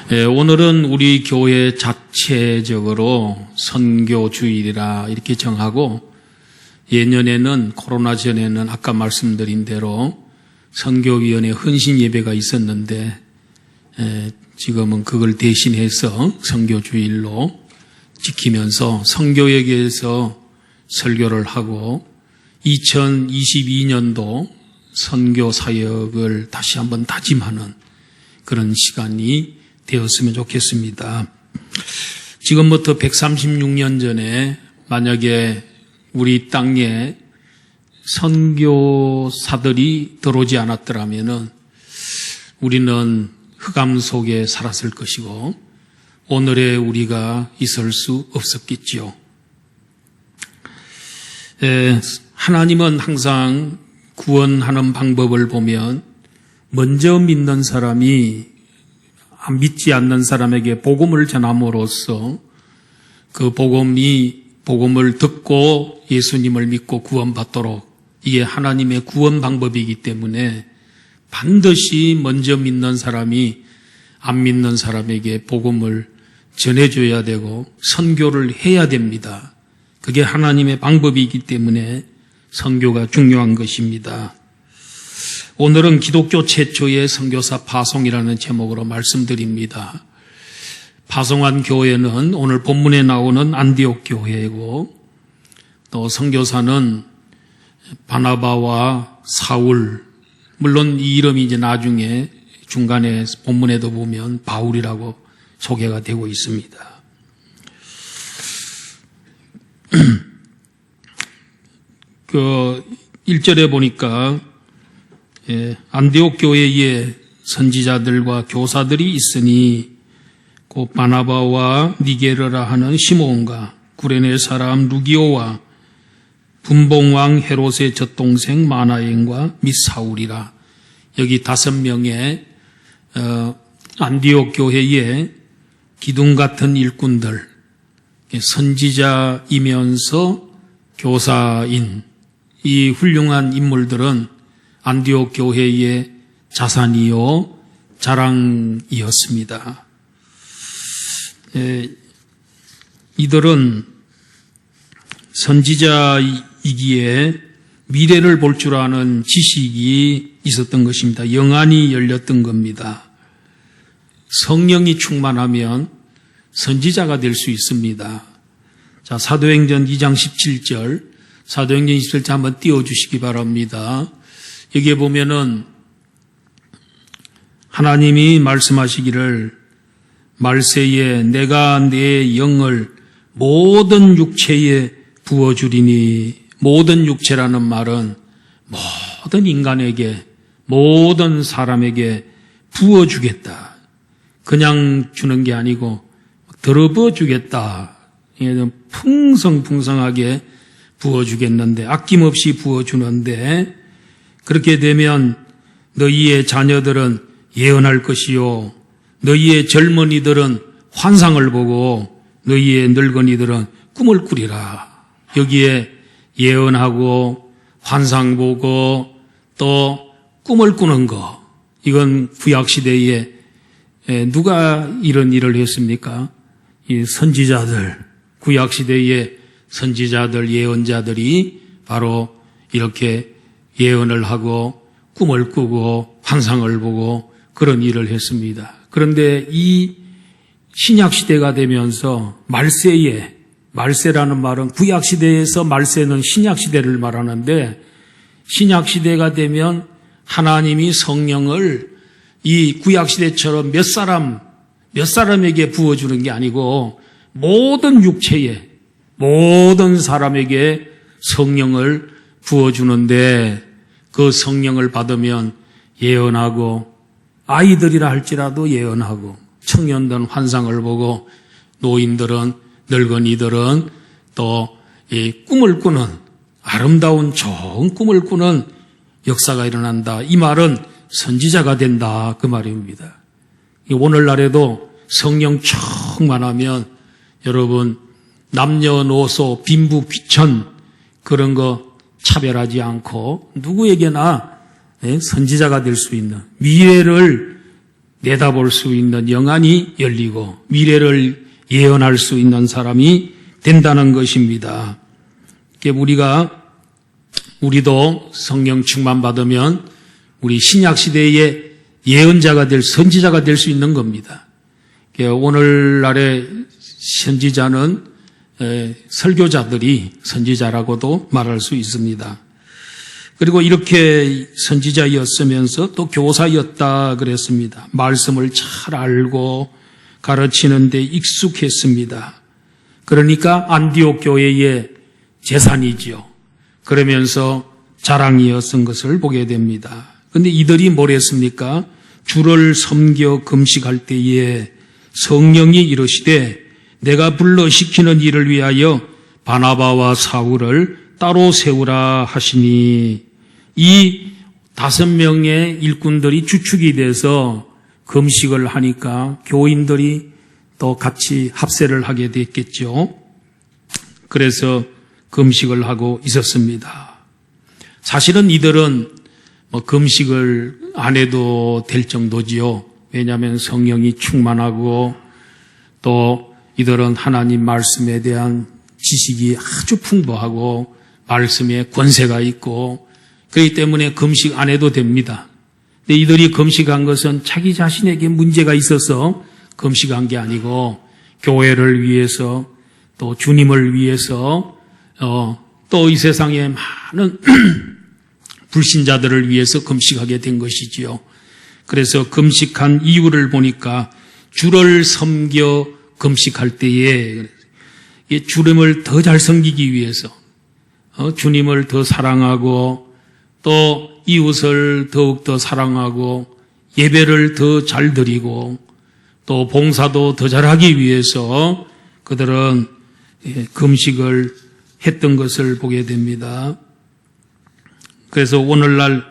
오늘은 우리 교회 자체적으로 선교주일이라 이렇게 정하고, 예년에는 코로나 전에는 아까 말씀드린 대로 선교위원회 헌신 예배가 있었는데, 지금은 그걸 대신해서 선교주일로 지키면서 선교에게서 설교를 하고 2022년도 선교 사역을 다시 한번 다짐하는 그런 시간이 되었으면 좋겠습니다. 지금부터 136년 전에 만약에 우리 땅에 선교사들이 들어오지 않았더라면은 우리는 흑암 속에 살았을 것이고 오늘의 우리가 있을 수 없었겠지요. 하나님은 항상 구원하는 방법을 보면 먼저 믿는 사람이 믿지 않는 사람에게 복음을 전함으로써 그 복음을 듣고 예수님을 믿고 구원받도록, 이게 하나님의 구원 방법이기 때문에 반드시 먼저 믿는 사람이 안 믿는 사람에게 복음을 전해줘야 되고 선교를 해야 됩니다. 그게 하나님의 방법이기 때문에 선교가 중요한 것입니다. 오늘은 기독교 최초의 선교사 파송이라는 제목으로 말씀드립니다. 파송한 교회는 오늘 본문에 나오는 안디옥 교회이고, 또 선교사는 바나바와 사울, 물론 이 이름이 이제 나중에 중간에 본문에도 보면 바울이라고 소개가 되고 있습니다. 그 1절에 보니까 안디옥 교회에 선지자들과 교사들이 있으니 곧 바나바와 니게르라 하는 시몬과 구레네 사람 루기오와 분봉왕 헤롯의 젖동생 마나엔과 및 사울이라. 여기 5명의 안디옥 교회의 기둥 같은 일꾼들, 선지자이면서 교사인 이 훌륭한 인물들은 안디옥 교회의 자산이요 자랑이었습니다. 이들은 선지자이기에 미래를 볼 줄 아는 지식이 있었던 것입니다. 영안이 열렸던 겁니다. 성령이 충만하면 선지자가 될 수 있습니다. 자, 사도행전 2장 17절, 사도행전 17절 한번 띄워주시기 바랍니다. 여기에 보면은 하나님이 말씀하시기를 말세에 내가 내 영을 모든 육체에 부어주리니, 모든 육체라는 말은 모든 인간에게, 모든 사람에게 부어주겠다. 그냥 주는 게 아니고 들어부어 주겠다. 풍성풍성하게 부어주겠는데, 아낌없이 부어주는데, 그렇게 되면 너희의 자녀들은 예언할 것이요, 너희의 젊은이들은 환상을 보고 너희의 늙은이들은 꿈을 꾸리라. 여기에 예언하고 환상 보고 또 꿈을 꾸는 거, 이건 구약시대에 누가 이런 일을 했습니까? 이 선지자들, 구약시대의 선지자들, 예언자들이 바로 이렇게 예언을 하고 꿈을 꾸고 환상을 보고 그런 일을 했습니다. 그런데 이 신약시대가 되면서 말세에, 말세라는 말은 구약시대에서 말세는 신약시대를 말하는데, 신약시대가 되면 하나님이 성령을 이 구약시대처럼 몇 사람에게 부어주는 게 아니고 모든 육체에, 모든 사람에게 성령을 부어주는데, 그 성령을 받으면 예언하고, 아이들이라 할지라도 예언하고, 청년들은 환상을 보고, 노인들은, 늙은이들은 또 이 꿈을 꾸는, 아름다운 좋은 꿈을 꾸는 역사가 일어난다. 이 말은 선지자가 된다, 그 말입니다. 오늘날에도 성령 충만하면 여러분 남녀노소 빈부귀천 그런 거 차별하지 않고 누구에게나 선지자가 될 수 있는, 미래를 내다볼 수 있는 영안이 열리고 미래를 예언할 수 있는 사람이 된다는 것입니다. 우리도 성령 충만 받으면 우리 신약 시대의 예언자가 될 선지자가 될 수 있는 겁니다. 오늘날의 선지자는 설교자들이 선지자라고도 말할 수 있습니다. 그리고 이렇게 선지자였으면서 또 교사였다 그랬습니다. 말씀을 잘 알고 가르치는 데 익숙했습니다. 그러니까 안디옥 교회의 재산이지요. 그러면서 자랑이었던 것을 보게 됩니다. 그런데 이들이 뭘 했습니까? 주를 섬겨 금식할 때에 성령이 이르시되 내가 불러 시키는 일을 위하여 바나바와 사울을 따로 세우라 하시니, 이 5명의 일꾼들이 주축이 돼서 금식을 하니까 교인들이 또 같이 합세를 하게 됐겠죠. 그래서 금식을 하고 있었습니다. 사실은 이들은 금식을 안 해도 될 정도지요. 왜냐하면 성령이 충만하고 또 이들은 하나님 말씀에 대한 지식이 아주 풍부하고 말씀에 권세가 있고 그렇기 때문에 금식 안 해도 됩니다. 근데 이들이 금식한 것은 자기 자신에게 문제가 있어서 금식한 게 아니고 교회를 위해서 또 주님을 위해서 또 이 세상에 많은 불신자들을 위해서 금식하게 된 것이지요. 그래서 금식한 이유를 보니까 주를 섬겨 금식할 때에 주님을 더 잘 섬기기 위해서 주님을 더 사랑하고 또 이웃을 더욱더 사랑하고 예배를 더 잘 드리고 또 봉사도 더 잘하기 위해서 그들은 금식을 했던 것을 보게 됩니다. 그래서 오늘날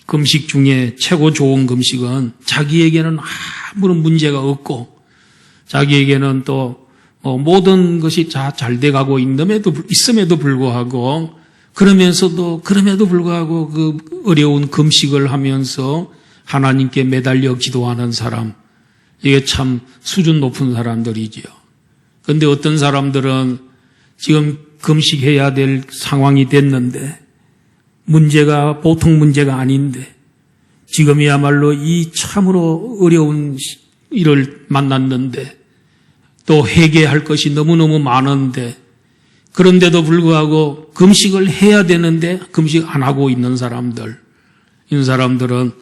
금식 중에 최고 좋은 금식은 자기에게는 아무런 문제가 없고 자기에게는 또 모든 것이 다 잘 돼가고 있음에도 불구하고 그럼에도 불구하고 그 어려운 금식을 하면서 하나님께 매달려 기도하는 사람, 이게 참 수준 높은 사람들이지요. 그런데 어떤 사람들은 지금 금식해야 될 상황이 됐는데 문제가 보통 문제가 아닌데 지금이야말로 이 참으로 어려운 일을 만났는데 또 회개할 것이 너무너무 많은데 그런데도 불구하고 금식을 해야 되는데 금식 안 하고 있는 사람들, 이런 사람들은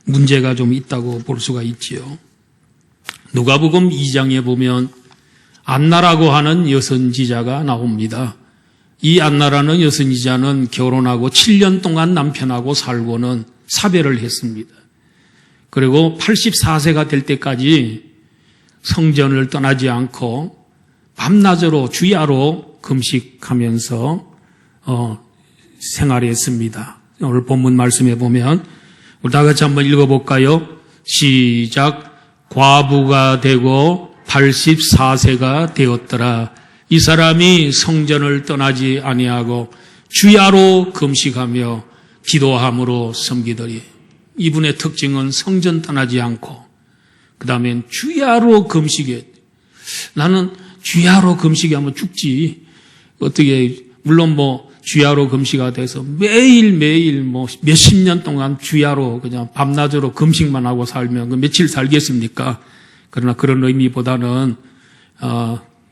문제가 좀 있다고 볼 수가 있지요. 누가복음 2장에 보면 안나라고 하는 여선지자가 나옵니다. 이 안나라는 여선지자는 결혼하고 7년 동안 남편하고 살고는 사별을 했습니다. 그리고 84세가 될 때까지 성전을 떠나지 않고 밤낮으로 주야로 금식하면서 생활했습니다. 오늘 본문 말씀에 보면 우리 다 같이 한번 읽어볼까요? 시작. 과부가 되고 84세가 되었더라. 이 사람이 성전을 떠나지 아니하고 주야로 금식하며 기도함으로 섬기더니, 이분의 특징은 성전 떠나지 않고 그 다음엔 주야로 금식해. 나는 주야로 금식하면 죽지. 어떻게 물론 주야로 금식가 돼서 매일매일 몇십 년 동안 주야로 그냥 밤낮으로 금식만 하고 살면 그 며칠 살겠습니까? 그러나 그런 의미보다는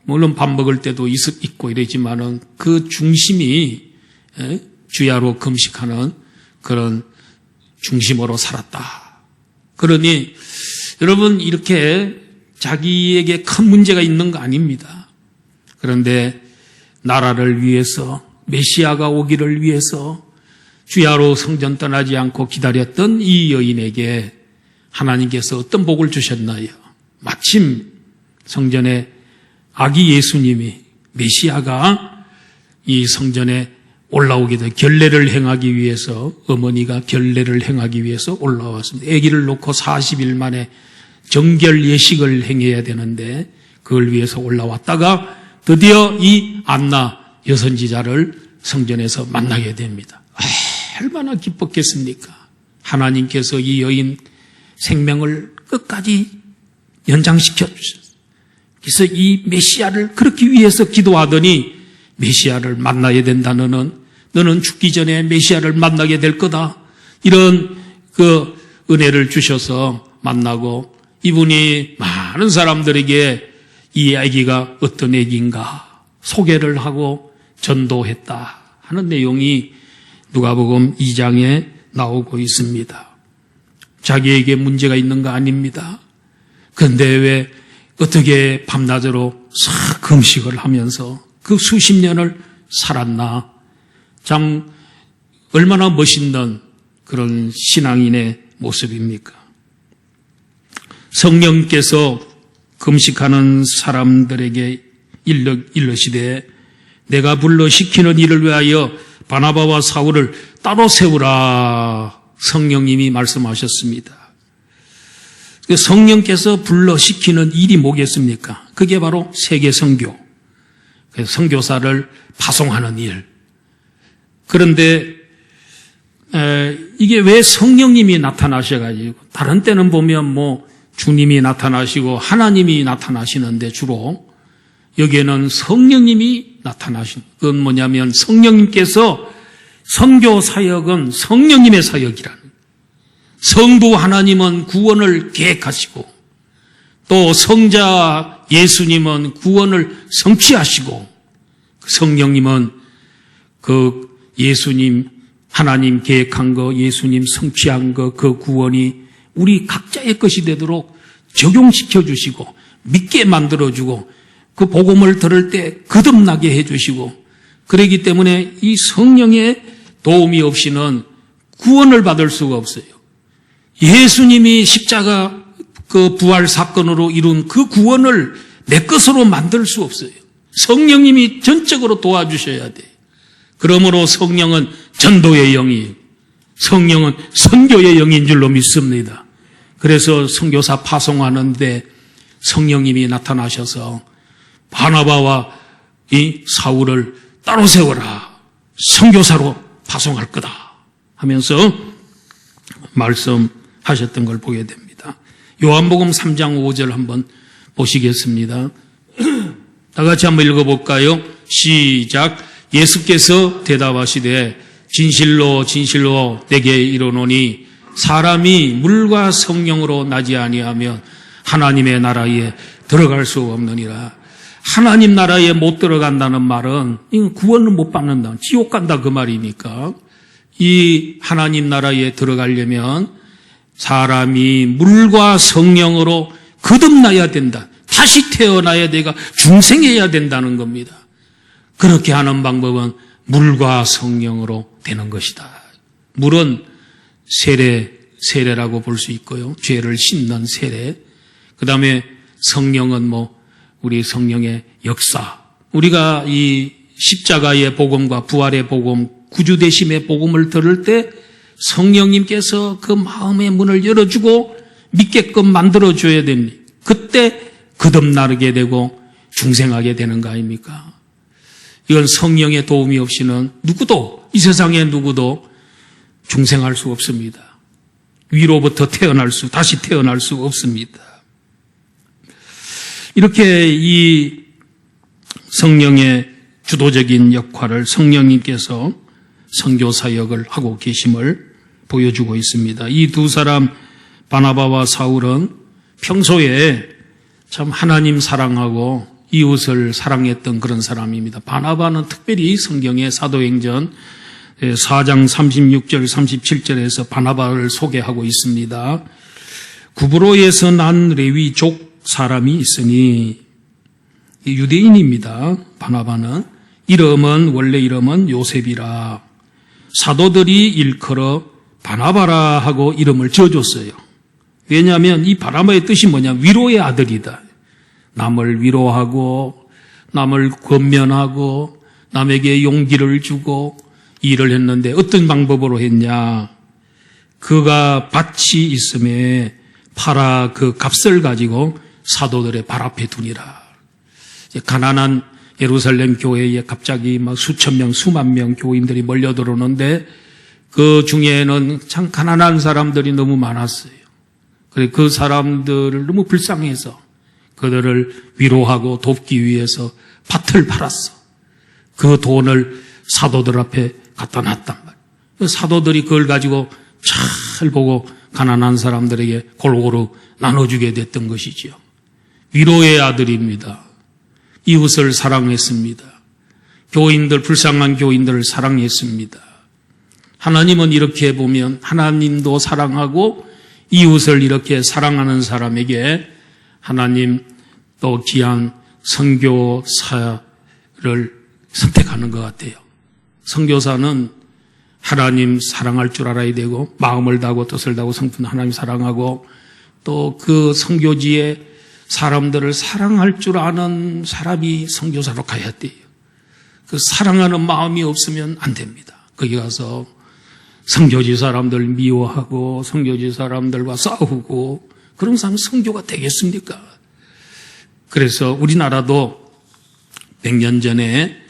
물론 밥 먹을 때도 있고 이러지만은 그 중심이 주야로 금식하는 그런 중심으로 살았다. 그러니 여러분, 이렇게 자기에게 큰 문제가 있는 거 아닙니다. 그런데 나라를 위해서, 메시아가 오기를 위해서 주야로 성전 떠나지 않고 기다렸던 이 여인에게 하나님께서 어떤 복을 주셨나요? 마침 성전에 아기 예수님이, 메시아가 이 성전에 올라오게 돼 결례를 행하기 위해서, 어머니가 결례를 행하기 위해서 올라왔습니다. 아기를 놓고 40일 만에 정결 예식을 행해야 되는데 그걸 위해서 올라왔다가 드디어 이 안나 여선지자를 성전에서 만나게 됩니다. 얼마나 기뻤겠습니까? 하나님께서 이 여인 생명을 끝까지 연장시켜 주셨어요. 그래서 이 메시아를 그렇게 위해서 기도하더니 메시아를 만나야 된다. 너는 죽기 전에 메시아를 만나게 될 거다. 이런 그 은혜를 주셔서 만나고 이분이 많은 사람들에게 이 아기가 어떤 아기인가 소개를 하고 전도했다 하는 내용이 누가복음 2장에 나오고 있습니다. 자기에게 문제가 있는 거 아닙니다. 그런데 왜 어떻게 밤낮으로 싹 금식을 하면서 그 수십 년을 살았나. 참 얼마나 멋있는 그런 신앙인의 모습입니까? 성령께서 금식하는 사람들에게 일러시되 내가 불러 시키는 일을 위하여 바나바와 사울을 따로 세우라. 성령님이 말씀하셨습니다. 성령께서 불러 시키는 일이 뭐겠습니까? 그게 바로 세계 선교. 선교사를 파송하는 일. 그런데 이게 왜 성령님이 나타나셔가지고 다른 때는 보면 뭐 주님이 나타나시고 하나님이 나타나시는데 주로 여기에는 성령님이 나타나신 그건 뭐냐면 성령님께서 선교 사역은 성령님의 사역이라는 성부 하나님은 구원을 계획하시고 또 성자 예수님은 구원을 성취하시고 성령님은 그 예수님 하나님 계획한 거 예수님 성취한 거 그 구원이 우리 각자의 것이 되도록 적용시켜 주시고 믿게 만들어 주고 그 복음을 들을 때 거듭나게 해 주시고 그러기 때문에 이 성령의 도움이 없이는 구원을 받을 수가 없어요. 예수님이 십자가 그 부활 사건으로 이룬 그 구원을 내 것으로 만들 수 없어요. 성령님이 전적으로 도와주셔야 돼요. 그러므로 성령은 전도의 영이에요. 성령은 선교의 영인 줄로 믿습니다. 그래서 선교사 파송하는데 성령님이 나타나셔서 바나바와 이 사울을 따로 세워라. 선교사로 파송할 거다 하면서 말씀하셨던 걸 보게 됩니다. 요한복음 3장 5절 한번 보시겠습니다. 다 같이 한번 읽어볼까요? 시작. 예수께서 대답하시되 진실로 진실로 내게 이르노니 사람이 물과 성령으로 나지 아니하면 하나님의 나라에 들어갈 수 없느니라. 하나님 나라에 못 들어간다는 말은 구원을 못 받는다. 지옥 간다 그 말이니까 이 하나님 나라에 들어가려면 사람이 물과 성령으로 거듭나야 된다. 다시 태어나야 되고 중생해야 된다는 겁니다. 그렇게 하는 방법은 물과 성령으로 되는 것이다. 물은 세례라고 볼 수 있고요. 죄를 씻는 세례. 그 다음에 성령은 우리 성령의 역사. 우리가 이 십자가의 복음과 부활의 복음, 구주되심의 복음을 들을 때 성령님께서 그 마음의 문을 열어주고 믿게끔 만들어줘야 됩니다. 그때 거듭나게 되고 중생하게 되는 거 아닙니까? 이건 성령의 도움이 없이는 누구도, 이 세상에 누구도 중생할 수 없습니다. 위로부터 다시 태어날 수 없습니다. 이렇게 이 성령의 주도적인 역할을 성령님께서 선교 사역을 하고 계심을 보여주고 있습니다. 이 두 사람 바나바와 사울은 평소에 참 하나님 사랑하고 이웃을 사랑했던 그런 사람입니다. 바나바는 특별히 성경의 사도행전 4장 36절 37절에서 바나바를 소개하고 있습니다. 구브로에서 난 레위족 사람이 있으니 유대인입니다. 바나바는 원래 이름은 요셉이라 사도들이 일컬어 바나바라 하고 이름을 지어줬어요. 왜냐하면 이 바나바의 뜻이 뭐냐? 위로의 아들이다. 남을 위로하고 남을 권면하고 남에게 용기를 주고 일을 했는데 어떤 방법으로 했냐? 그가 밭이 있음에 팔아 그 값을 가지고 사도들의 발 앞에 두니라. 가난한 예루살렘 교회에 갑자기 수천 명, 수만 명 교인들이 몰려 들어오는데 그 중에는 참 가난한 사람들이 너무 많았어요. 그래 그 사람들을 너무 불쌍해서 그들을 위로하고 돕기 위해서 밭을 팔았어. 그 돈을 사도들 앞에 갖다 놨단 말이에요. 사도들이 그걸 가지고 잘 보고 가난한 사람들에게 골고루 나눠주게 됐던 것이지요. 위로의 아들입니다. 이웃을 사랑했습니다. 교인들, 불쌍한 교인들을 사랑했습니다. 하나님은 이렇게 보면 하나님도 사랑하고 이웃을 이렇게 사랑하는 사람에게 하나님 또 귀한 선교사를 선택하는 것 같아요. 선교사는 하나님 사랑할 줄 알아야 되고 마음을 다하고 뜻을 다하고 성품 하나님 사랑하고 또 그 선교지에 사람들을 사랑할 줄 아는 사람이 선교사로 가야 돼요. 그 사랑하는 마음이 없으면 안 됩니다. 거기 가서 선교지 사람들 미워하고 선교지 사람들과 싸우고 그런 사람은 선교가 되겠습니까? 그래서 우리나라도 100년 전에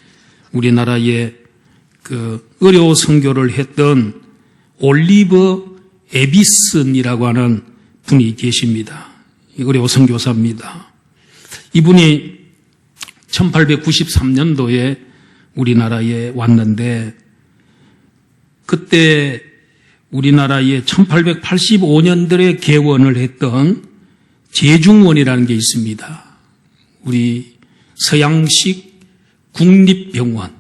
우리나라에 그 의료 선교를 했던 올리버 에비슨이라고 하는 분이 계십니다. 의료 선교사입니다. 이분이 1893년도에 우리나라에 왔는데 그때 우리나라에 1885년도에 개원을 했던 제중원이라는 게 있습니다. 우리 서양식 국립병원,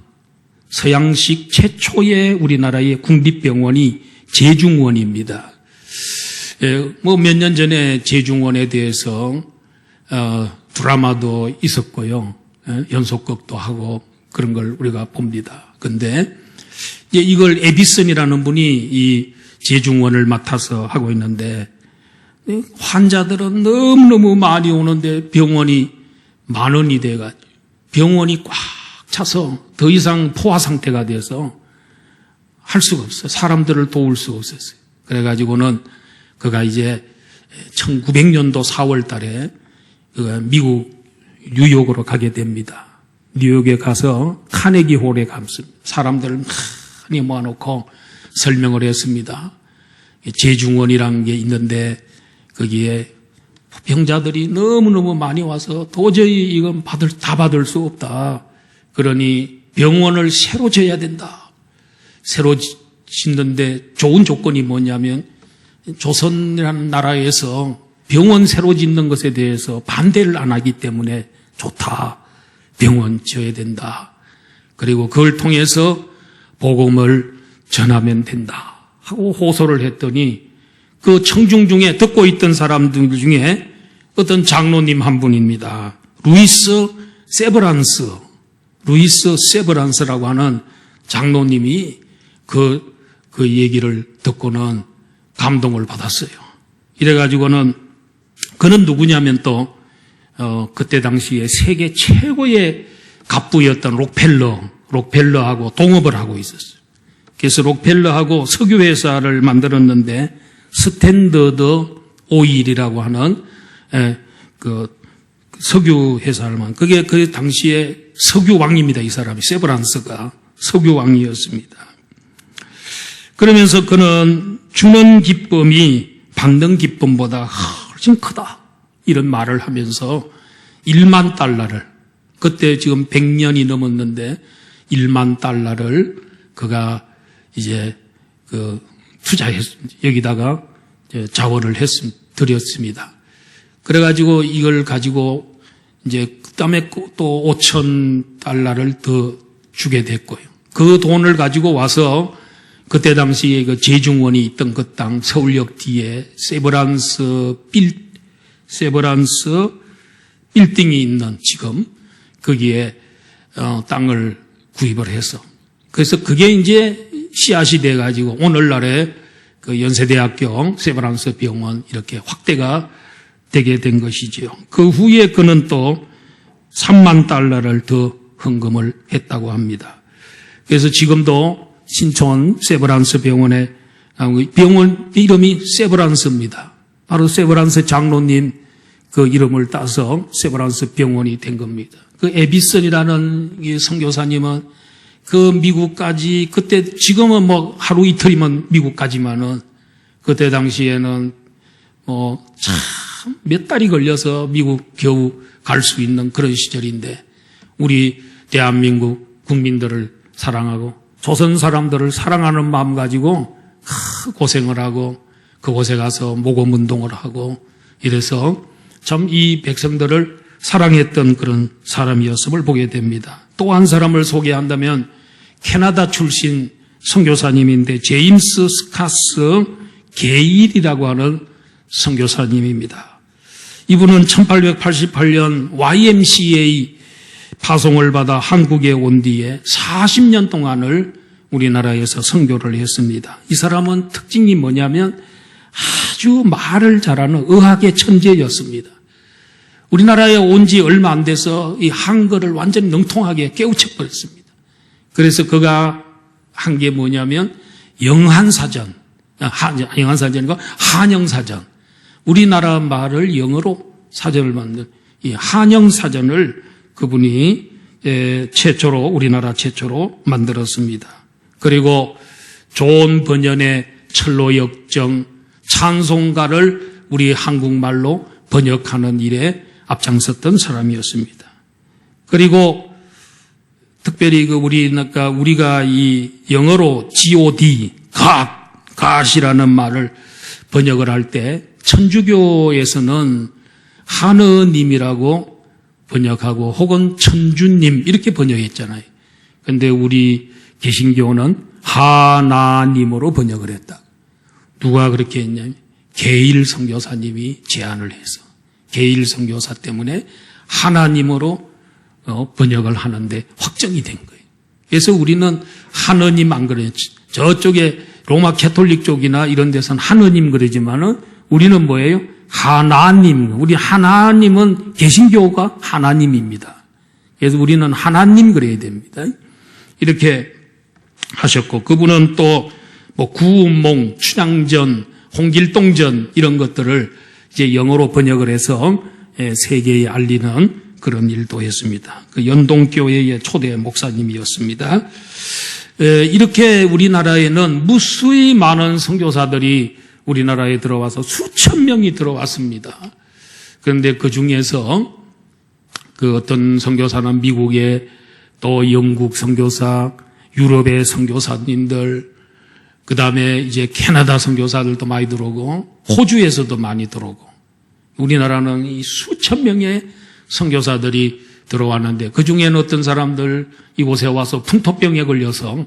서양식 최초의 우리나라의 국립병원이 제중원입니다. 뭐 몇 년 전에 제중원에 대해서 드라마도 있었고요. 연속극도 하고 그런 걸 우리가 봅니다. 근데 이걸 에비슨이라는 분이 이 제중원을 맡아서 하고 있는데 환자들은 너무너무 많이 오는데 병원이 만원이 돼가지고 병원이 꽉 차서 더 이상 포화 상태가 돼서 할 수가 없어요. 사람들을 도울 수가 없었어요. 그래가지고는 그가 이제 1900년도 4월 달에 미국 뉴욕으로 가게 됩니다. 뉴욕에 가서 카네기 홀에 갔습니다. 사람들을 많이 모아놓고 설명을 했습니다. 제중원이라는 게 있는데 거기에 병자들이 너무너무 많이 와서 도저히 이건 다 받을 수 없다. 그러니 병원을 새로 지어야 된다. 새로 짓는데 좋은 조건이 뭐냐면 조선이라는 나라에서 병원 새로 짓는 것에 대해서 반대를 안 하기 때문에 좋다. 병원 지어야 된다. 그리고 그걸 통해서 복음을 전하면 된다. 하고 호소를 했더니 그 청중 중에 듣고 있던 사람들 중에 어떤 장로님 한 분입니다. 루이스 세브란스라고 하는 장로님이 그 얘기를 듣고는 감동을 받았어요. 이래가지고는 그는 누구냐면 또 그때 당시에 세계 최고의 갑부였던 록펠러하고 동업을 하고 있었어요. 그래서 록펠러하고 석유회사를 만들었는데 스탠더드 오일이라고 하는 그 석유회사를 그게 그 당시에 석유왕입니다. 이 사람이 세브란스가 석유왕이었습니다. 그러면서 그는 주는 기쁨이 받는 기쁨보다 훨씬 크다. 이런 말을 하면서 1만 달러를 그때 지금 100년이 넘었는데 1만 달러를 그가 이제 여기다가 자원을 드렸습니다. 그래가지고 이걸 가지고 이제 그다음에 또 5천 달러를 더 주게 됐고요. 그 돈을 가지고 와서 그때 당시에 그 제중원이 있던 그 땅 서울역 뒤에 세브란스 빌딩이 있는 지금 거기에 땅을 구입을 해서 그래서 그게 이제 씨앗이 돼가지고 오늘날에 그 연세대학교 세브란스 병원 이렇게 확대가 되게 된 것이지요. 그 후에 그는 또 3만 달러를 더 헌금을 했다고 합니다. 그래서 지금도 신촌 세브란스 병원에 병원 이름이 세브란스입니다. 바로 세브란스 장로님 그 이름을 따서 세브란스 병원이 된 겁니다. 그 에비슨이라는 이 선교사님은 그 미국까지 그때 지금은 뭐 하루 이틀이면 미국까지만은 그때 당시에는 참 몇 달이 걸려서 미국 겨우 갈 수 있는 그런 시절인데 우리 대한민국 국민들을 사랑하고 조선 사람들을 사랑하는 마음 가지고 고생을 하고 그곳에 가서 모금운동을 하고 이래서 참 이 백성들을 사랑했던 그런 사람이었음을 보게 됩니다. 또 한 사람을 소개한다면 캐나다 출신 선교사님인데 제임스 스카스 게일이라고 하는 선교사님입니다. 이분은 1888년 YMCA 파송을 받아 한국에 온 뒤에 40년 동안을 우리나라에서 선교를 했습니다. 이 사람은 특징이 뭐냐면 아주 말을 잘하는 의학의 천재였습니다. 우리나라에 온 지 얼마 안 돼서 이 한글을 완전히 능통하게 깨우쳐버렸습니다. 그래서 그가 한 게 뭐냐면 영한사전, 영한사전이고 한영사전, 우리나라 말을 영어로 사전을 만든 이 한영사전을 그분이 최초로 우리나라 최초로 만들었습니다. 그리고 존 번연의 철로역정, 찬송가를 우리 한국말로 번역하는 일에 앞장섰던 사람이었습니다. 그리고 특별히 우리가 이 영어로 God, God이라는 말을 번역을 할 때 천주교에서는 하느님이라고 번역하고 혹은 천주님 이렇게 번역했잖아요. 그런데 우리 개신교는 하나님으로 번역을 했다. 누가 그렇게 했냐면 게일 선교사님이 제안을 해서 게일 선교사 때문에 하나님으로 번역을 하는데 확정이 된 거예요. 그래서 우리는 하느님 안 그래요. 저쪽에 로마 캐톨릭 쪽이나 이런 데서는 하느님 그러지만은 우리는 뭐예요? 하나님. 우리 하나님은 개신교가 하나님입니다. 그래서 우리는 하나님 그래야 됩니다. 이렇게 하셨고 그분은 또 뭐 구운몽, 춘향전, 홍길동전 이런 것들을 이제 영어로 번역을 해서 세계에 알리는 그런 일도 했습니다. 그 연동교회의 초대 목사님이었습니다. 이렇게 우리나라에는 무수히 많은 선교사들이 우리나라에 들어와서 수천 명이 들어왔습니다. 그런데 그 중에서 그 어떤 선교사는 미국에 또 영국 선교사, 유럽의 선교사님들, 그 다음에 이제 캐나다 선교사들도 많이 들어오고 호주에서도 많이 들어오고 우리나라는 이 수천 명의 선교사들이 들어왔는데 그 중에는 어떤 사람들 이곳에 와서 풍토병에 걸려서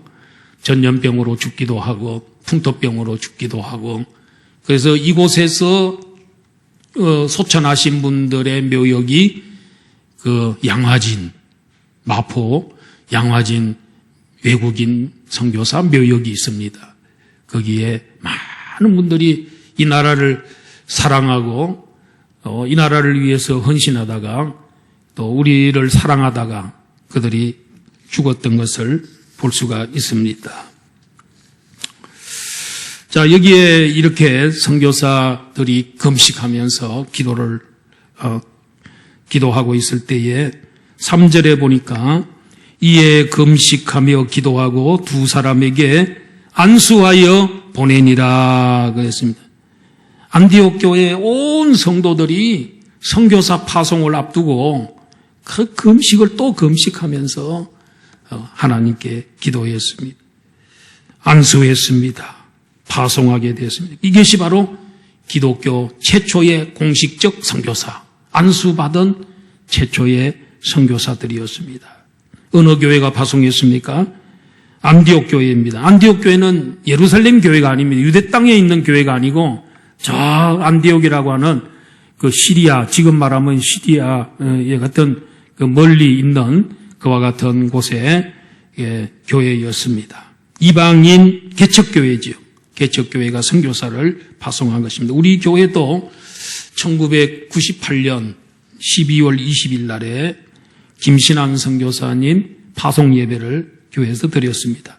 전염병으로 죽기도 하고 풍토병으로 죽기도 하고 그래서 이곳에서 소천하신 분들의 묘역이 그 양화진, 마포 양화진 외국인 선교사 묘역이 있습니다. 거기에 많은 분들이 이 나라를 사랑하고 이 나라를 위해서 헌신하다가 또 우리를 사랑하다가 그들이 죽었던 것을 볼 수가 있습니다. 자, 여기에 이렇게 선교사들이 금식하면서 기도하고 있을 때에 3절에 보니까 이에 금식하며 기도하고 두 사람에게 안수하여 보내니라 그랬습니다. 안디옥 교회의 온 성도들이 선교사 파송을 앞두고 그 금식을 또 금식하면서 하나님께 기도했습니다. 안수했습니다. 파송하게 되었습니다. 이것이 바로 기독교 최초의 공식적 선교사, 안수받은 최초의 선교사들이었습니다. 어느 교회가 파송했습니까? 안디옥 교회입니다. 안디옥 교회는 예루살렘 교회가 아닙니다. 유대 땅에 있는 교회가 아니고 저 안디옥이라고 하는 그 시리아, 지금 말하면 시리아에 같은 그 멀리 있는 그와 같은 곳의 교회였습니다. 이방인 개척교회지요. 개척교회가 선교사를 파송한 것입니다. 우리 교회도 1998년 12월 20일 날에 김신환 선교사님 파송 예배를 교회에서 드렸습니다.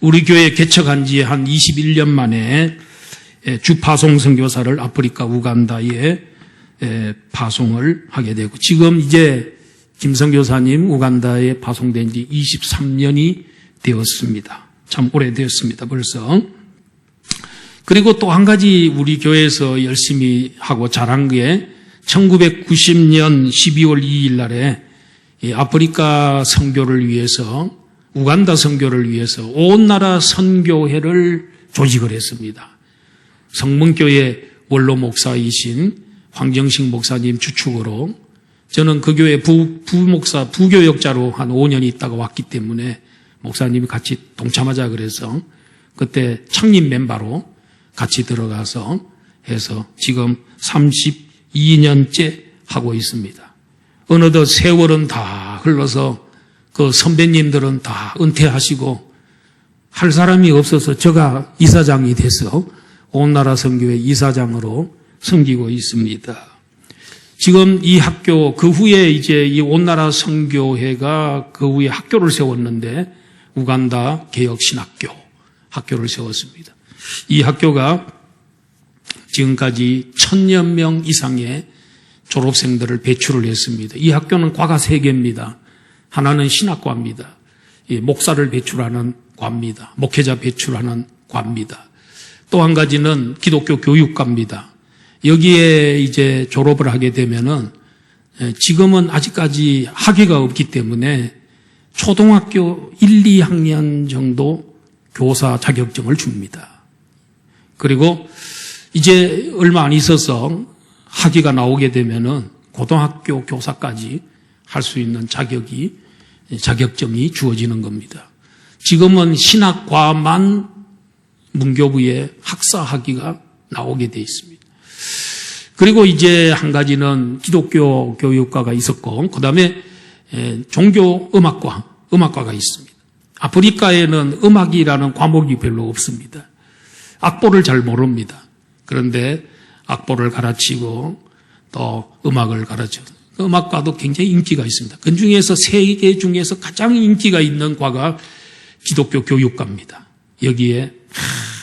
우리 교회 개척한 지 한 21년 만에 주파송 선교사를 아프리카 우간다에 파송을 하게 되고 지금 이제 김 선교사님 우간다에 파송된 지 23년이 되었습니다. 참 오래되었습니다. 벌써. 그리고 또 한 가지 우리 교회에서 열심히 하고 잘한 게 1990년 12월 2일 날에 이 아프리카 선교를 위해서, 우간다 선교를 위해서 온 나라 선교회를 조직을 했습니다. 성문교회 원로 목사이신 황정식 목사님 주축으로 저는 그 교회 부목사, 부교역자로 한 5년 있다가 왔기 때문에 목사님이 같이 동참하자 그래서 그때 창립 멤버로 같이 들어가서 해서 지금 32년째 하고 있습니다. 어느덧 세월은 다 흘러서 그 선배님들은 다 은퇴하시고 할 사람이 없어서 제가 이사장이 돼서 온 나라 선교회 이사장으로 섬기고 있습니다. 지금 이 학교, 그 후에 이제 이 온 나라 선교회가 그 후에 학교를 세웠는데 우간다 개혁신학교 학교를 세웠습니다. 이 학교가 지금까지 1000여 명 이상의 졸업생들을 배출을 했습니다. 이 학교는 과가 3개입니다. 하나는 신학과입니다. 목사를 배출하는 과입니다. 목회자 배출하는 과입니다. 또 한 가지는 기독교 교육과입니다. 여기에 이제 졸업을 하게 되면은 지금은 아직까지 학위가 없기 때문에 초등학교 1, 2학년 정도 교사 자격증을 줍니다. 그리고 이제 얼마 안 있어서 학위가 나오게 되면은 고등학교 교사까지 할 수 있는 자격증이 주어지는 겁니다. 지금은 신학과만 문교부에 학사 학위가 나오게 돼 있습니다. 그리고 이제 한 가지는 기독교 교육과가 있었고, 그 다음에 음악과가 있습니다. 아프리카에는 음악이라는 과목이 별로 없습니다. 악보를 잘 모릅니다. 그런데 악보를 가르치고 또 음악을 가르쳐요. 음악과도 굉장히 인기가 있습니다. 그 중에서 3개 중에서 가장 인기가 있는 과가 기독교 교육과입니다. 여기에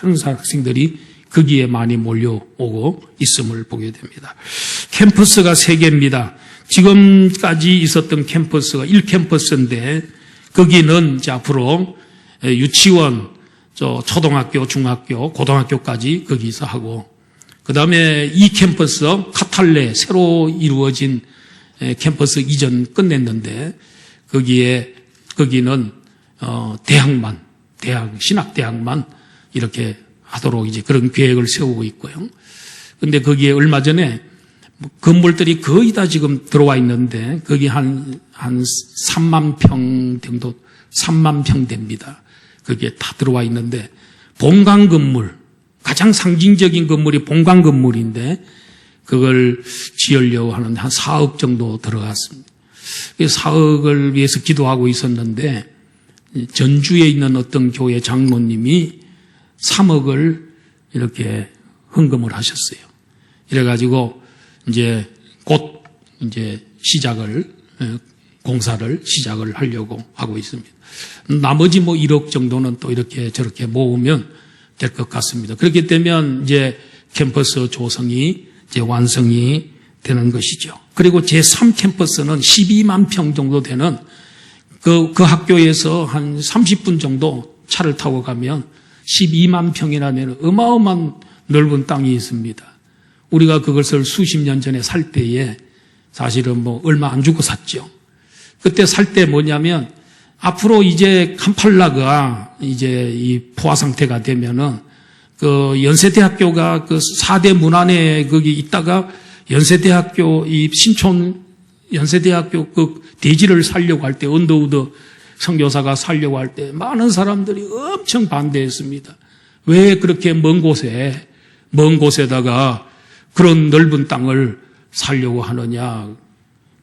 많은 학생들이 거기에 많이 몰려오고 있음을 보게 됩니다. 캠퍼스가 3개입니다. 지금까지 있었던 캠퍼스가 1캠퍼스인데 거기는 이제 앞으로 유치원, 초등학교, 중학교, 고등학교까지 거기서 하고, 그 다음에 이 캠퍼스 카탈레 새로 이루어진 캠퍼스 이전 끝냈는데 거기는 신학대학만 이렇게 하도록 이제 그런 계획을 세우고 있고요. 근데 거기에 얼마 전에 건물들이 거의 다 지금 들어와 있는데 거기 한 3만 평 정도, 3만 평 됩니다. 거기에 다 들어와 있는데 본관 건물, 가장 상징적인 건물이 본관 건물인데 그걸 지으려고 하는데 한 4억 정도 들어갔습니다. 4억을 위해서 기도하고 있었는데 전주에 있는 어떤 교회 장로님이 3억을 이렇게 헌금을 하셨어요. 이래가지고 이제 곧 이제 공사를 시작을 하려고 하고 있습니다. 나머지 1억 정도는 또 이렇게 저렇게 모으면 될 것 같습니다. 그렇게 되면 이제 캠퍼스 조성이 이제 완성이 되는 것이죠. 그리고 제3캠퍼스는 12만 평 정도 되는 그 학교에서 한 30분 정도 차를 타고 가면 12만 평이라는 어마어마한 넓은 땅이 있습니다. 우리가 그것을 수십 년 전에 살 때에 사실은 얼마 안 주고 샀죠. 그때 살 때 뭐냐면 앞으로 이제 캄팔라가 이제 이 포화 상태가 되면은 그 연세대학교가 그 4대 문안에 거기 있다가 연세대학교 이 신촌 연세대학교 그 대지를 살려고 할 때 언더우드 선교사가 살려고 할 때 많은 사람들이 엄청 반대했습니다. 왜 그렇게 먼 곳에다가 그런 넓은 땅을 살려고 하느냐.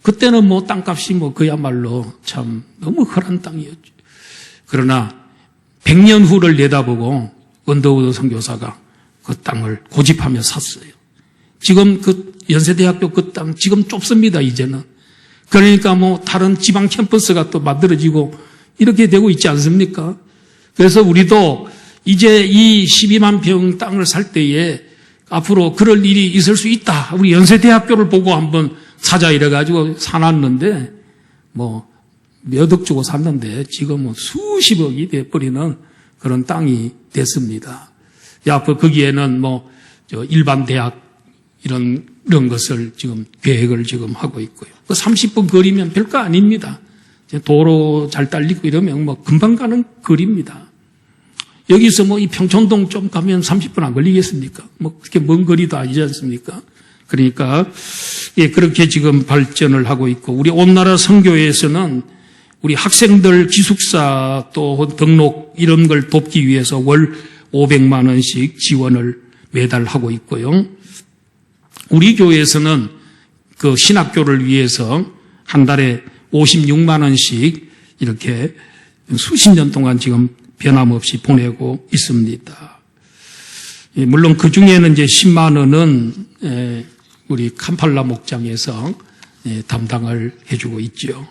그때는 땅값이 그야말로 참 너무 헐한 땅이었죠. 그러나 100년 후를 내다보고 언더우드 선교사가 그 땅을 고집하며 샀어요. 지금 그 연세대학교 그 땅 지금 좁습니다, 이제는. 그러니까 다른 지방 캠퍼스가 또 만들어지고 이렇게 되고 있지 않습니까? 그래서 우리도 이제 이 12만 평 땅을 살 때에 앞으로 그럴 일이 있을 수 있다. 우리 연세대학교를 보고 한번 사자 이래가지고 사놨는데 몇 억 주고 샀는데 지금은 수십억이 돼버리는 그런 땅이 됐습니다. 앞으로 거기에는 일반 대학 이런 것을 지금 계획을 지금 하고 있고요. 30분 거리면 별거 아닙니다. 도로 잘 딸리고 이러면 금방 가는 거리입니다. 여기서 이 평촌동 좀 가면 30분 안 걸리겠습니까? 그렇게 먼 거리도 아니지 않습니까? 그러니까, 그렇게 지금 발전을 하고 있고, 우리 온나라 선교회에서는 우리 학생들 기숙사 또 등록 이런 걸 돕기 위해서 월 500만 원씩 지원을 매달 하고 있고요. 우리 교회에서는 그 신학교를 위해서 한 달에 56만 원씩 이렇게 수십 년 동안 지금 변함없이 보내고 있습니다. 물론 그 중에는 이제 10만 원은 우리 캄팔라 목장에서 담당을 해주고 있죠.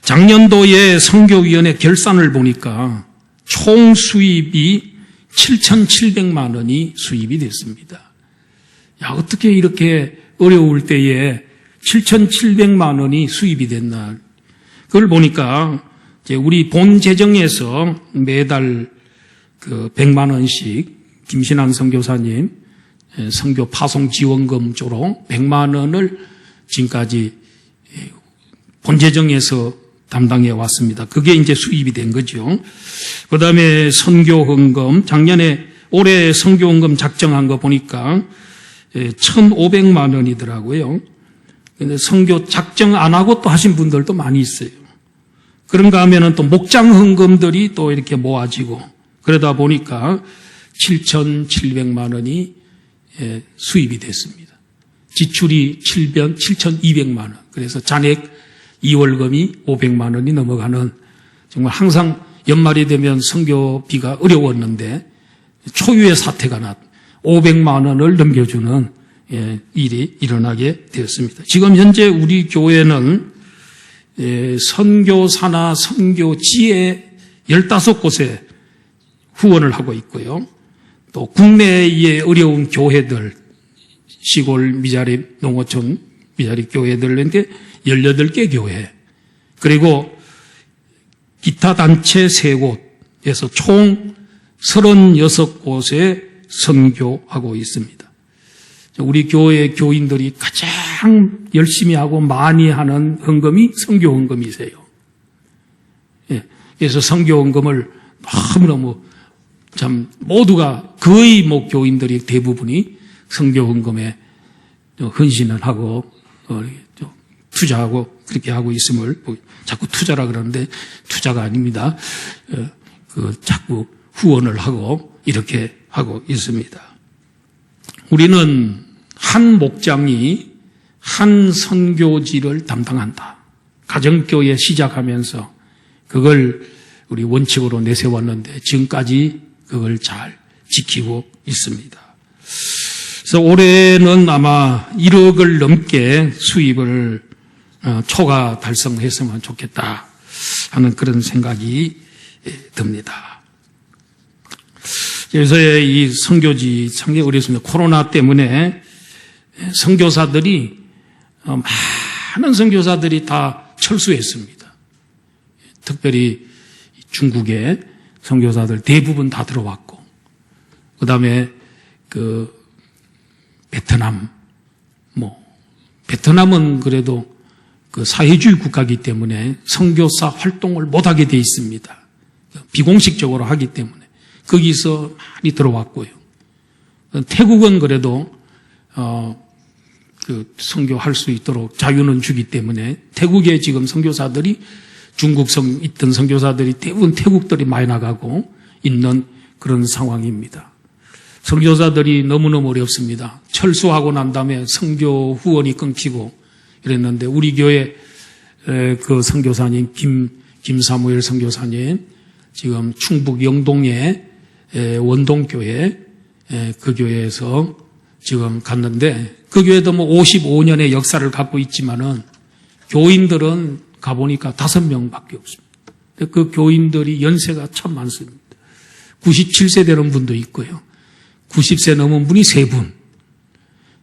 작년도에 선교위원회 결산을 보니까 총 수입이 7,700만 원이 수입이 됐습니다. 어떻게 이렇게 어려울 때에 7,700만 원이 수입이 됐나. 그걸 보니까 이제 우리 본 재정에서 매달 100만 원씩 김신환 선교사님 선교 파송 지원금 쪽으로 100만 원을 지금까지 본 재정에서 담당해 왔습니다. 그게 이제 수입이 된 거죠. 그 다음에 선교헌금, 올해 선교헌금 작정한 거 보니까 1,500만 원이더라고요. 근데 선교 작정 안 하고 또 하신 분들도 많이 있어요. 그런가 하면은 또 목장 헌금들이 또 이렇게 모아지고 그러다 보니까 7,700만 원이 수입이 됐습니다. 지출이 7,200만 원. 그래서 잔액 2월금이 500만 원이 넘어가는 정말 항상 연말이 되면 선교비가 어려웠는데 초유의 사태가 500만 원을 넘겨주는 일이 일어나게 되었습니다. 지금 현재 우리 교회는 선교사나 선교지에 15곳에 후원을 하고 있고요. 또 국내의 어려운 교회들, 시골 미자립 농어촌 미자립 교회들인데 18개 교회, 그리고 기타 단체 3곳에서 총 36곳에 선교하고 있습니다. 우리 교회 교인들이 가장 열심히 하고 많이 하는 헌금이 선교헌금이세요. 그래서 선교헌금을 너무너무 참 모두가 거의 교인들이 대부분이 선교헌금에 헌신을 하고 투자하고 그렇게 하고 있음을 자꾸 투자라 그러는데 투자가 아닙니다. 자꾸 후원을 하고 이렇게 하고 있습니다. 우리는 한 목장이 한 선교지를 담당한다. 가정교회 시작하면서 그걸 우리 원칙으로 내세웠는데 지금까지 그걸 잘 지키고 있습니다. 그래서 올해는 아마 1억을 넘게 수입을 초과 달성했으면 좋겠다 하는 그런 생각이 듭니다. 그래서 이 선교지 상당히 어렵습니다. 코로나 때문에 선교사들이 많은 선교사들이 다 철수했습니다. 특별히 중국의 선교사들 대부분 다 들어왔고, 그 다음에 베트남, 베트남은 그래도 사회주의 국가이기 때문에 선교사 활동을 못하게 돼 있습니다. 비공식적으로 하기 때문에 거기서 많이 들어왔고요. 태국은 그래도 선교할 수 있도록 자유는 주기 때문에 태국에 지금 선교사들이 중국 있던 선교사들이 대부분 태국들이 많이 나가고 있는 그런 상황입니다. 선교사들이 너무너무 어렵습니다. 철수하고 난 다음에 선교 후원이 끊기고 이랬는데 우리 교회 그 선교사님 김사무엘 선교사님 지금 충북 영동의 원동교회 그 교회에서 지금 갔는데 그 교회도 55년의 역사를 갖고 있지만은 교인들은 가보니까 5명밖에 없습니다. 그 교인들이 연세가 참 많습니다. 97세 되는 분도 있고요. 90세 넘은 분이 3분,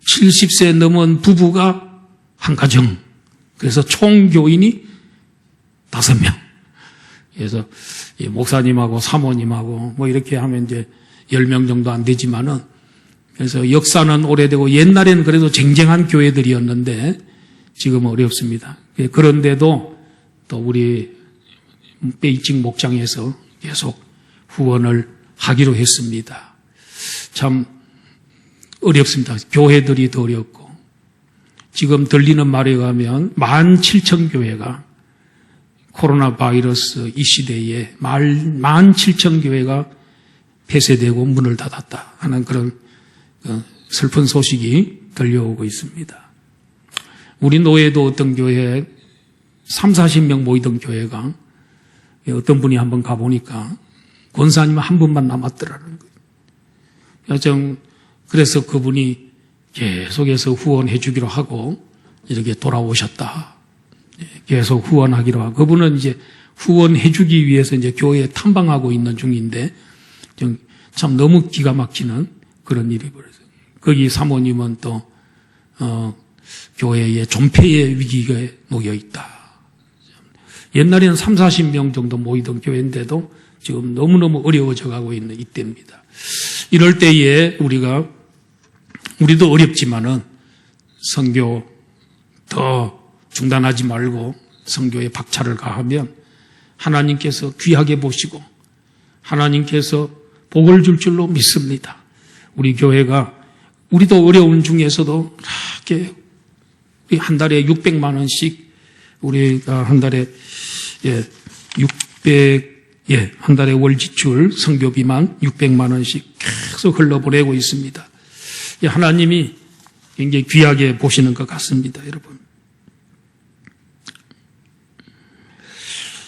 70세 넘은 부부가 한 가정. 그래서 총 교인이 5명. 그래서 목사님하고 사모님하고 이렇게 하면 이제 10명 정도 안 되지만은, 그래서 역사는 오래되고 옛날에는 그래도 쟁쟁한 교회들이었는데 지금은 어렵습니다. 그런데도 또 우리 베이징 목장에서 계속 후원을 하기로 했습니다. 참 어렵습니다. 교회들이 더 어렵고, 지금 들리는 말에 가면 17,000교회가 코로나 바이러스 이 시대에 17,000교회가 폐쇄되고 문을 닫았다 하는 그런 슬픈 소식이 들려오고 있습니다. 우리 노예도 어떤 교회 30-40명 모이던 교회가 어떤 분이 한번 가보니까 권사님 한 분만 남았더라는 거예요. 그래서 그분이 계속해서 후원해 주기로 하고 이렇게 돌아오셨다. 계속 후원하기로 하고, 그분은 이제 후원해 주기 위해서 이제 교회에 탐방하고 있는 중인데 참 너무 기가 막히는 그런 일이 벌어져요. 거기 사모님은 또 교회의 존폐의 위기에 놓여 있다. 옛날에는 30-40명 정도 모이던 교회인데도 지금 너무너무 어려워져 가고 있는 이때입니다. 이럴 때에 우리도 어렵지만은 선교 더 중단하지 말고 선교에 박차를 가하면 하나님께서 귀하게 보시고 하나님께서 복을 줄 줄로 믿습니다. 우리 교회가 우리도 어려운 중에서도 이렇게 한 달에 600만 원씩 우리가 한 달에 한 달에 월 지출 선교비만 600만 원씩 계속 흘러보내고 있습니다. 하나님이 굉장히 귀하게 보시는 것 같습니다, 여러분.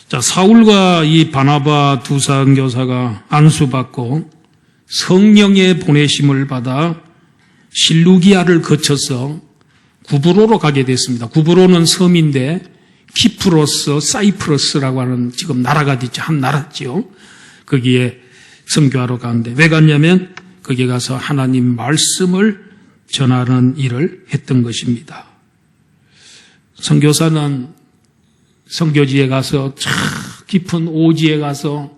자, 사울과 이 바나바 두 선교사가 안수받고 성령의 보내심을 받아 실루기아를 거쳐서 구브로로 가게 됐습니다. 구브로는 섬인데 키프로스, 사이프러스라고 하는 지금 나라가 됐죠. 한 나라지요. 거기에 선교하러 가는데 왜 갔냐면 거기에 가서 하나님 말씀을 전하는 일을 했던 것입니다. 선교사는 선교지에 가서 참 깊은 오지에 가서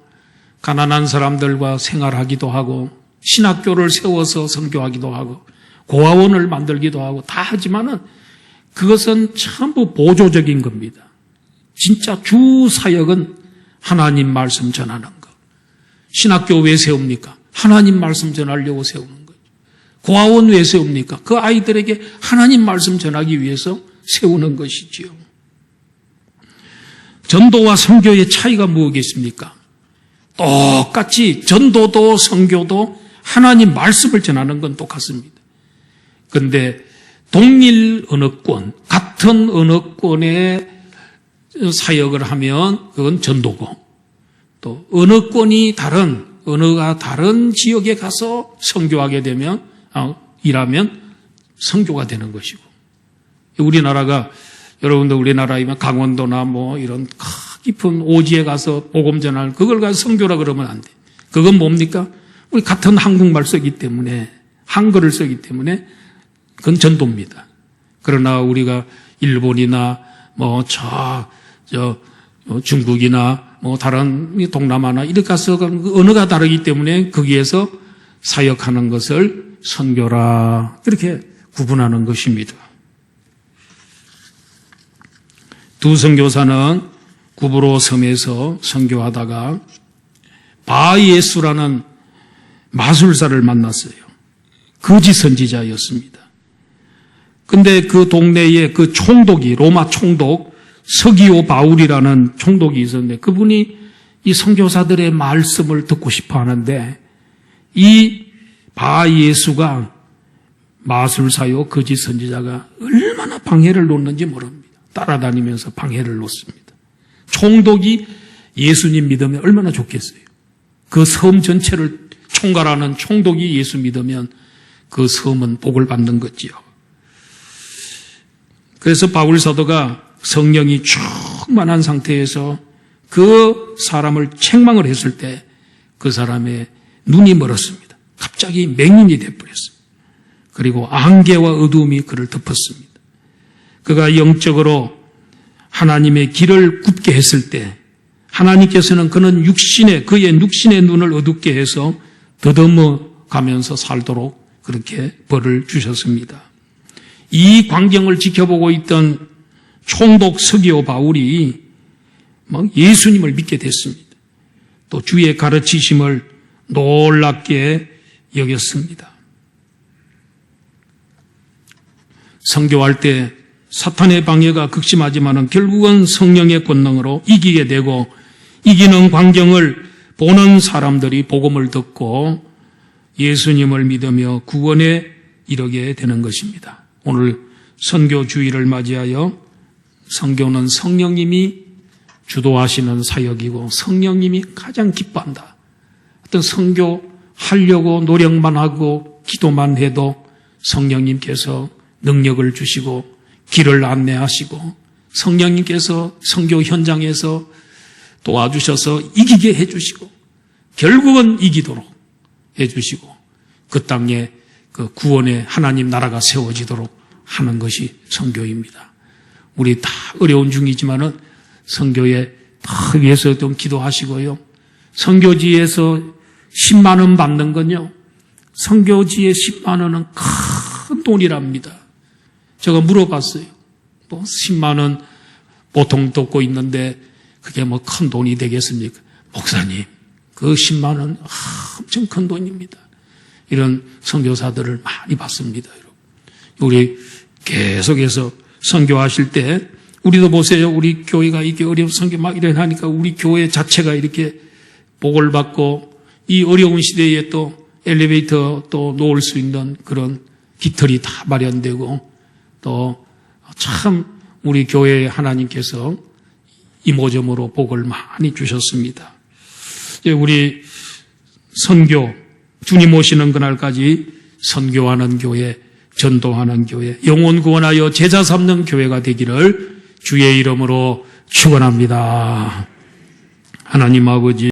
가난한 사람들과 생활하기도 하고 신학교를 세워서 선교하기도 하고 고아원을 만들기도 하고 다 하지만은 그것은 전부 보조적인 겁니다. 진짜 주 사역은 하나님 말씀 전하는 것. 신학교 왜 세웁니까? 하나님 말씀 전하려고 세우는 거죠. 고아원 왜 세웁니까? 그 아이들에게 하나님 말씀 전하기 위해서 세우는 것이지요. 전도와 선교의 차이가 뭐겠습니까? 똑같이 전도도 선교도 하나님 말씀을 전하는 건 똑같습니다. 그런데 동일 언어권, 같은 언어권의 사역을 하면 그건 전도고, 또 언어권이 다른, 언어가 다른 지역에 가서 선교하게 되면, 일하면 선교가 되는 것이고. 우리나라가, 여러분들 우리나라이면 강원도나 뭐 이런 깊은 오지에 가서 복음 전할, 그걸 가서 선교라 그러면 안 돼. 그건 뭡니까? 우리 같은 한국말 쓰기 때문에, 한글을 쓰기 때문에 그건 전도입니다. 그러나 우리가 일본이나 중국이나 다른 동남아나 이렇게 가서 언어가 다르기 때문에 거기에서 사역하는 것을 선교라 이렇게 구분하는 것입니다. 두 선교사는 구브로 섬에서 선교하다가 바예수라는 마술사를 만났어요. 거짓 선지자였습니다. 근데 그 동네에 그 총독이, 로마 총독, 서기오 바울이라는 총독이 있었는데 그분이 이 선교사들의 말씀을 듣고 싶어 하는데 이 바예수가 마술사요, 거짓 선지자가 얼마나 방해를 놓는지 모릅니다. 따라다니면서 방해를 놓습니다. 총독이 예수님 믿으면 얼마나 좋겠어요. 그 섬 전체를 총괄하는 총독이 예수 믿으면 그 섬은 복을 받는 거지요. 그래서 바울 사도가 성령이 충만한 상태에서 그 사람을 책망을 했을 때 그 사람의 눈이 멀었습니다. 갑자기 맹인이 되어버렸습니다. 그리고 안개와 어두움이 그를 덮었습니다. 그가 영적으로 하나님의 길을 굽게 했을 때 하나님께서는 그의 육신의 눈을 어둡게 해서 더듬어 가면서 살도록 그렇게 벌을 주셨습니다. 이 광경을 지켜보고 있던 총독 서기오 바울이 예수님을 믿게 됐습니다. 또 주의 가르치심을 놀랍게 여겼습니다. 선교할 때 사탄의 방해가 극심하지만 결국은 성령의 권능으로 이기게 되고 이기는 광경을 보는 사람들이 복음을 듣고 예수님을 믿으며 구원에 이르게 되는 것입니다. 오늘 선교 주일을 맞이하여 선교는 성령님이 주도하시는 사역이고 성령님이 가장 기뻐한다. 어떤 선교하려고 노력만 하고 기도만 해도 성령님께서 능력을 주시고 길을 안내하시고 성령님께서 선교 현장에서 도와주셔서 이기게 해주시고 결국은 이기도록 해주시고 그 땅에 그 구원의 하나님 나라가 세워지도록 하는 것이 선교입니다. 우리 다 어려운 중이지만은 선교에 다 위해서 좀 기도하시고요. 선교지에서 10만 원 받는 건요. 선교지에 10만 원은 큰 돈이랍니다. 제가 물어봤어요. 뭐 10만 원 보통 듣고 있는데 그게 뭐 큰 돈이 되겠습니까? 목사님, 그 10만 원 엄청 큰 돈입니다. 이런 선교사들을 많이 봤습니다. 여러분. 우리 계속해서 선교하실 때 우리도 보세요. 우리 교회가 이렇게 어려운 선교 막 이래 하니까 우리 교회 자체가 이렇게 복을 받고 이 어려운 시대에 또 엘리베이터 또 놓을 수 있는 그런 깃털이 다 마련되고 또 참 우리 교회에 하나님께서 이모저모로 복을 많이 주셨습니다. 우리 선교, 주님 오시는 그날까지 선교하는 교회, 전도하는 교회, 영혼 구원하여 제자 삼는 교회가 되기를 주의 이름으로 축원합니다. 하나님 아버지